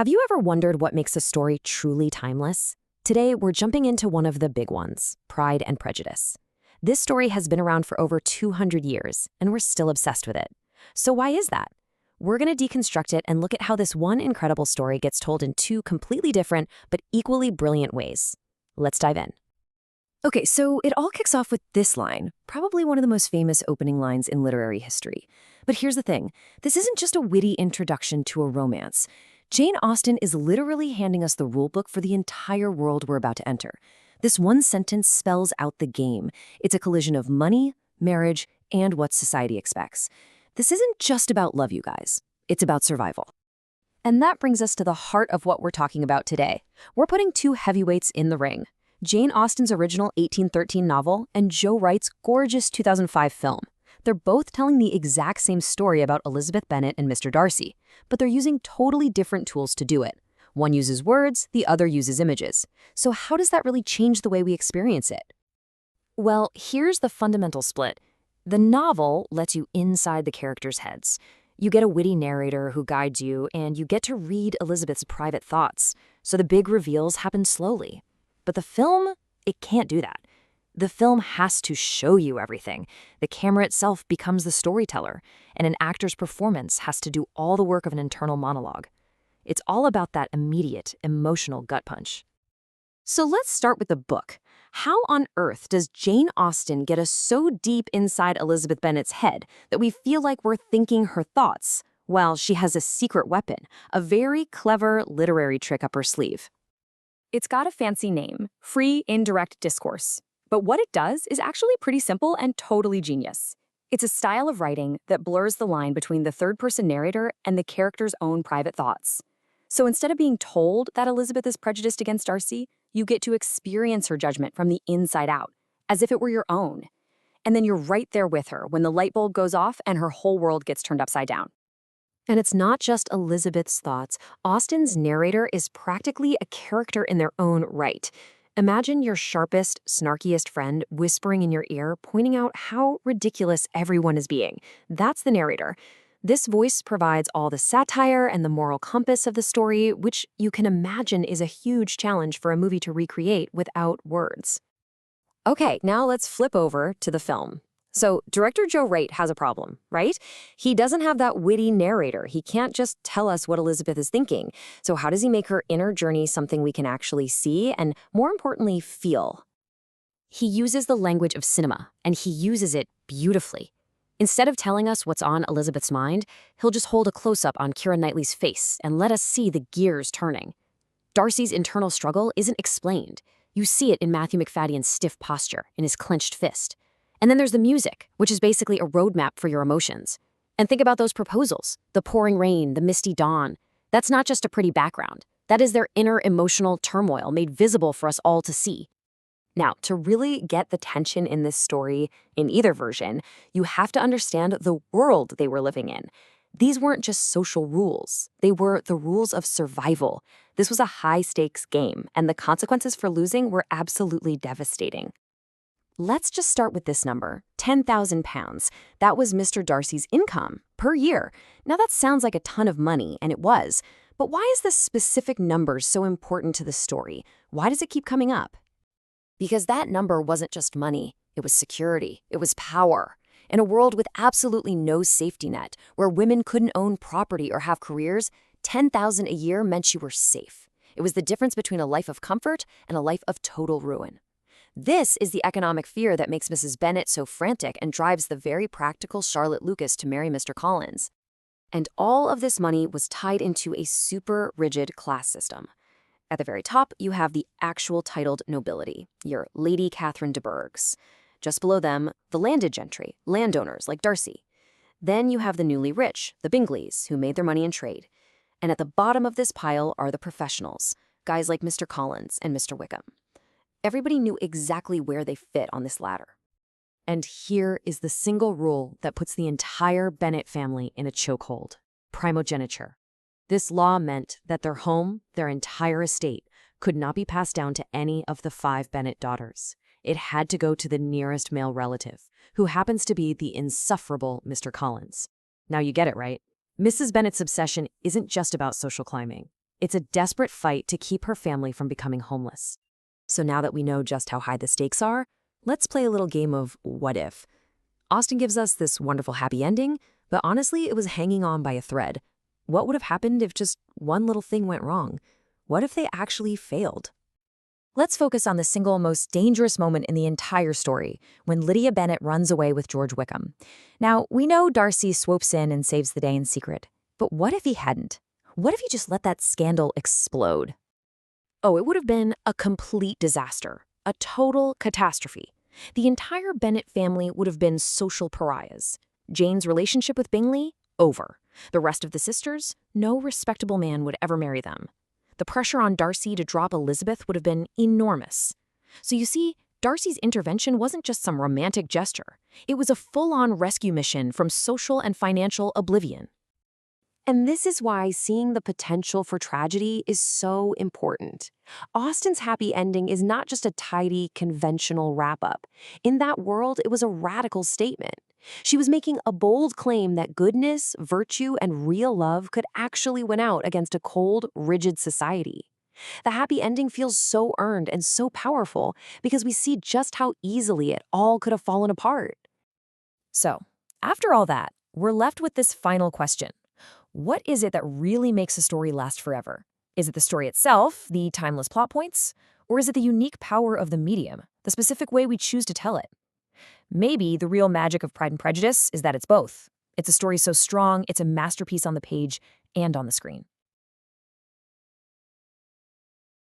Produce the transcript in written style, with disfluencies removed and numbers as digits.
Have you ever wondered what makes a story truly timeless? Today, we're jumping into one of the big ones, Pride and Prejudice. This story has been around for over 200 years, and we're still obsessed with it. So why is that? We're going to deconstruct it and look at how this one incredible story gets told in two completely different but equally brilliant ways. Let's dive in. Okay, so it all kicks off with this line, probably one of the most famous opening lines in literary history. But here's the thing, this isn't just a witty introduction to a romance. Jane Austen is literally handing us the rulebook for the entire world we're about to enter. This one sentence spells out the game. It's a collision of money, marriage, and what society expects. This isn't just about love, you guys. It's about survival. And that brings us to the heart of what we're talking about today. We're putting two heavyweights in the ring. Jane Austen's original 1813 novel and Joe Wright's gorgeous 2005 film. They're both telling the exact same story about Elizabeth Bennet and Mr. Darcy, but they're using totally different tools to do it. One uses words, the other uses images. So how does that really change the way we experience it? Well, here's the fundamental split. The novel lets you inside the characters' heads. You get a witty narrator who guides you, and you get to read Elizabeth's private thoughts. So the big reveals happen slowly. But the film, it can't do that. The film has to show you everything. The camera itself becomes the storyteller, and an actor's performance has to do all the work of an internal monologue. It's all about that immediate, emotional gut punch. So let's start with the book. How on earth does Jane Austen get us so deep inside Elizabeth Bennet's head that we feel like we're thinking her thoughts? Well, she has a secret weapon, a very clever literary trick up her sleeve. It's got a fancy name, free indirect discourse. But what it does is actually pretty simple and totally genius. It's a style of writing that blurs the line between the third-person narrator and the character's own private thoughts. So instead of being told that Elizabeth is prejudiced against Darcy, you get to experience her judgment from the inside out, as if it were your own. And then you're right there with her when the light bulb goes off and her whole world gets turned upside down. And it's not just Elizabeth's thoughts. Austen's narrator is practically a character in their own right. Imagine your sharpest, snarkiest friend whispering in your ear, pointing out how ridiculous everyone is being. That's the narrator. This voice provides all the satire and the moral compass of the story, which you can imagine is a huge challenge for a movie to recreate without words. Okay, now let's flip over to the film. So, director Joe Wright has a problem, right? He doesn't have that witty narrator. He can't just tell us what Elizabeth is thinking. So how does he make her inner journey something we can actually see and, more importantly, feel? He uses the language of cinema, and he uses it beautifully. Instead of telling us what's on Elizabeth's mind, he'll just hold a close-up on Keira Knightley's face and let us see the gears turning. Darcy's internal struggle isn't explained. You see it in Matthew Macfadyen's stiff posture, in his clenched fist. And then there's the music, which is basically a roadmap for your emotions. And think about those proposals, the pouring rain, the misty dawn. That's not just a pretty background. That is their inner emotional turmoil made visible for us all to see. Now, to really get the tension in this story, in either version, you have to understand the world they were living in. These weren't just social rules. They were the rules of survival. This was a high-stakes game, and the consequences for losing were absolutely devastating. Let's just start with this number, £10,000. That was Mr. Darcy's income per year. Now that sounds like a ton of money, and it was. But why is this specific number so important to the story? Why does it keep coming up? Because that number wasn't just money. It was security. It was power. In a world with absolutely no safety net, where women couldn't own property or have careers, $10,000 a year meant you were safe. It was the difference between a life of comfort and a life of total ruin. This is the economic fear that makes Mrs. Bennet so frantic and drives the very practical Charlotte Lucas to marry Mr. Collins. And all of this money was tied into a super rigid class system. At the very top, you have the actual titled nobility, your Lady Catherine de Bourghs. Just below them, the landed gentry, landowners like Darcy. Then you have the newly rich, the Bingleys, who made their money in trade. And at the bottom of this pile are the professionals, guys like Mr. Collins and Mr. Wickham. Everybody knew exactly where they fit on this ladder. And here is the single rule that puts the entire Bennet family in a chokehold: primogeniture. This law meant that their home, their entire estate, could not be passed down to any of the 5 Bennet daughters. It had to go to the nearest male relative, who happens to be the insufferable Mr. Collins. Now you get it, right? Mrs. Bennet's obsession isn't just about social climbing. It's a desperate fight to keep her family from becoming homeless. So now that we know just how high the stakes are, let's play a little game of what if. Austen gives us this wonderful happy ending, but honestly, it was hanging on by a thread. What would have happened if just one little thing went wrong? What if they actually failed? Let's focus on the single most dangerous moment in the entire story, when Lydia Bennet runs away with George Wickham. Now, we know Darcy swoops in and saves the day in secret, but what if he hadn't? What if he just let that scandal explode? Oh, it would have been a complete disaster, a total catastrophe. The entire Bennet family would have been social pariahs. Jane's relationship with Bingley? Over. The rest of the sisters? No respectable man would ever marry them. The pressure on Darcy to drop Elizabeth would have been enormous. So you see, Darcy's intervention wasn't just some romantic gesture. It was a full-on rescue mission from social and financial oblivion. And this is why seeing the potential for tragedy is so important. Austen's happy ending is not just a tidy, conventional wrap-up. In that world, it was a radical statement. She was making a bold claim that goodness, virtue, and real love could actually win out against a cold, rigid society. The happy ending feels so earned and so powerful because we see just how easily it all could have fallen apart. So, after all that, we're left with this final question. What is it that really makes a story last forever? Is it the story itself, the timeless plot points? Or is it the unique power of the medium, the specific way we choose to tell it? Maybe the real magic of Pride and Prejudice is that it's both. It's a story so strong, it's a masterpiece on the page and on the screen.